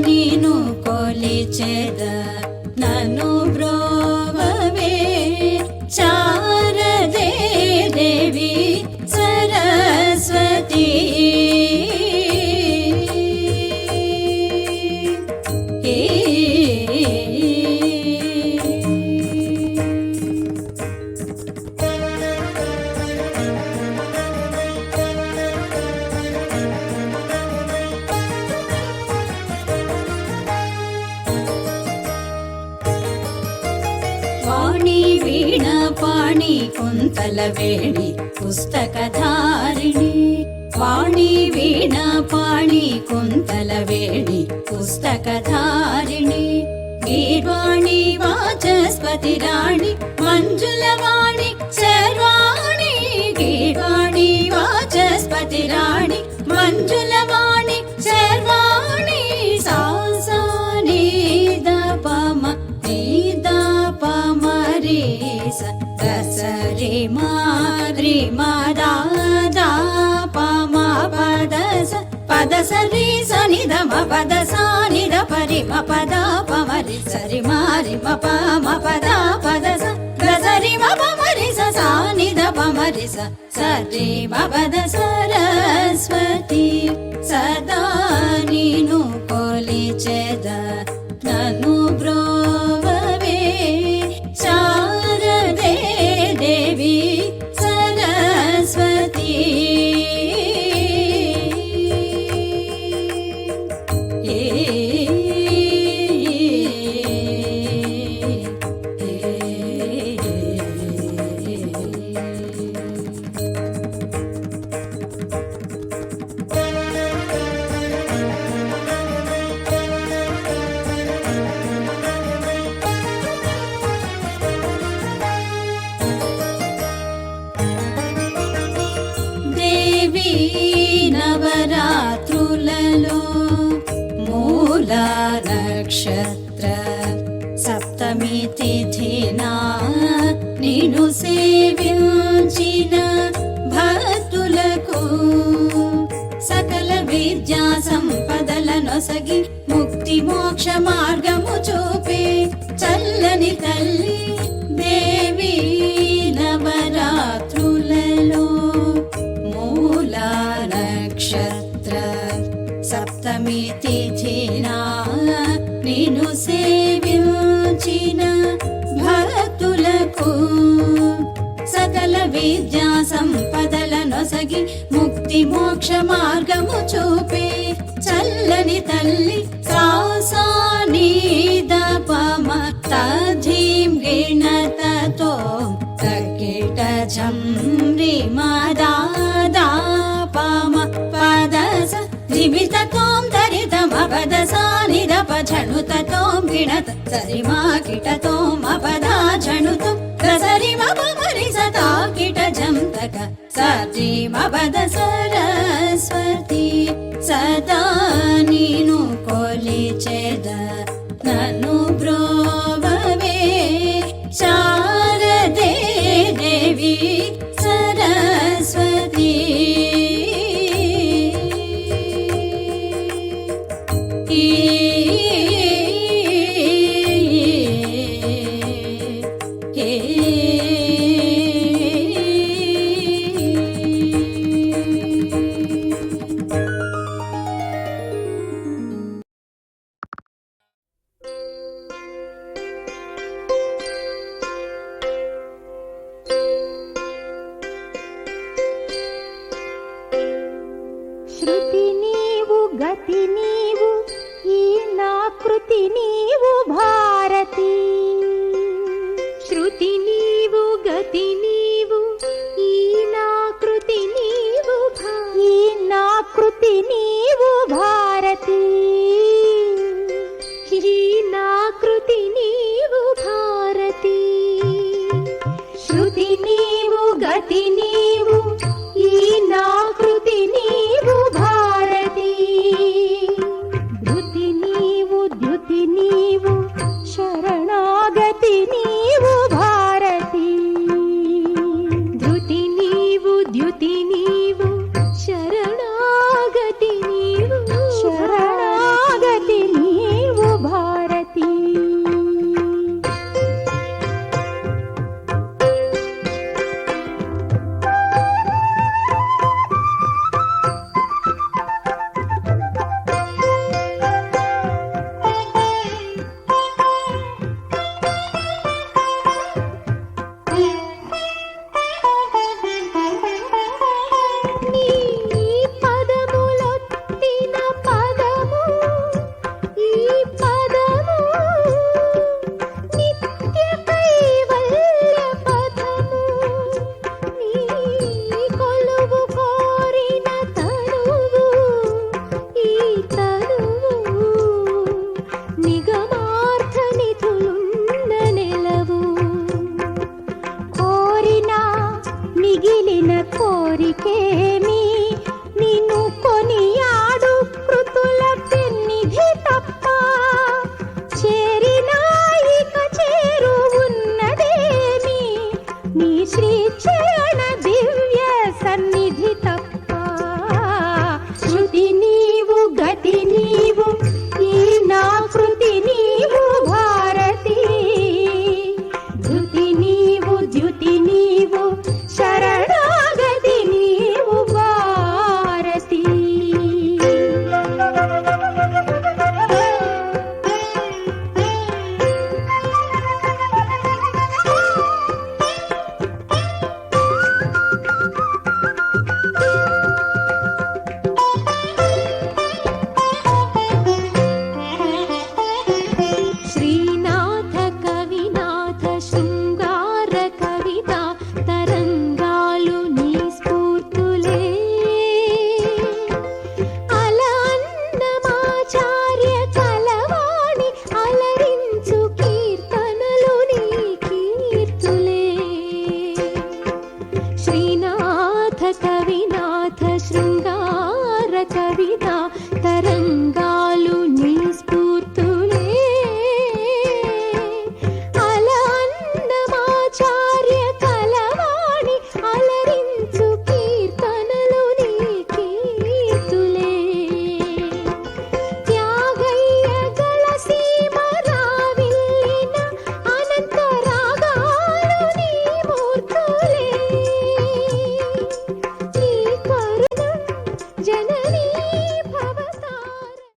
ನೀನು ಕೊಲಿಚೆದ ನನು ಬ್ರೋವವೇ ಶಾರದೆ ದೇವಿ ಸರಸ್ವತಿ ವಾಣಿ ವೀಣಾ ಪಾಣಿ ಕುಂತಲವೇಣಿ ಪುಸ್ತಕಧಾರಿಣಿ ವಾಣಿ ವೀಣಾ ಪಾಣಿ ಕುಂತಲವೇಣಿ ಪುಸ್ತಕಧಾರಿಣಿ ಗೀರ್ವಾಣಿ ವಾಚಸ್ಪತಿ ರಾಣಿ ಮಂಜುಲವಾಣಿ ಸರ್ವಾಣಿ ಗೀರ್ವಾಣಿ ವಾಚಸ್ಪತಿ ರಾಣಿ ಮಂಜುಲವಾಣಿ ಸರ್ವಾಣಿ ಸಾಸಾ ನೀದ ಪಮ ನೀದ ಪಮರಿ ಸರಿ ಮಾರಿ ಮದ ಪಮ ಪದ ಸರಿ ಸನಿದ ಮ ಪದ ಸಾನಿದ ಪರಿ ಮ ಪದ ಪಮರಿ ಸರಿ ಮಾರಿ ಮ ಪದ ಪದ ಸರಿ ಮ ಪಮರಿ ಸಾನಿದ ಪಮರಿ ಸರಿ ಮ ಪದ ಸರಸ್ವತಿ ಸದಾ ನೀನು ಕೊಲಿಚೆದ ನನು ಬ್ರೋವವೇ ಶಾರದೆ ದೇವಿ ಸರಸ್ವತಿ నవరాత్రులలో మూల నక్షత్ర సప్తమి తిథిన నిన్ను సేవించిన భక్తులకు సకల విద్యా సంపదలనొసగి ముక్తి మోక్ష మార్గము చూపే చల్లని తల్లి దేవి నవరాత్రులలో మూల నక్షత్ర సప్తమి తిథిన నిన్ను సేవించిన భక్తులకు సకల విద్యా సంపదలనొసగి ముక్తి మోక్ష మార్గము చూపే చల్లని తల్లి సాసా నీద పమ తధీం గిణతతో తకిట ఝంరి మదా పమ పద జిమిత తోం దరిత మపద సానిద పఝణుత తోం గిణత సరి మా కిట తోం మపద ఝణుత సరి మపమరి సతా కిట ఝంతక సరి మపద సరస్వతి సదా నీను కొలిచెద నను బ్రోవవే శారదే దేవి సరస్వతి ಶ್ರುತಿ ನೀವು ಗತಿ ನೀವು ಈ ನಾಕೃತಿ ನೀವು ಭಾರತಿ ಶ್ರುತಿ ನೀವು ಗತಿ ನೀವು ಈ ನಾಕೃತಿ ನೀವು ಈ ನಾಕೃತಿ ನೀವು ಭಾರತಿ ಈ ನಾಕೃತಿ ನೀವು ಭಾರತಿ ಶ್ರುತಿ ನೀವು ಗತಿ ನೀವು ಈ ನಾಕೃತಿ ನೀವು ಭಾರತಿ ಧೃತಿ ನೀವು ದ್ಯುತಿ ನೀವು శృంగార కవిత తరంగా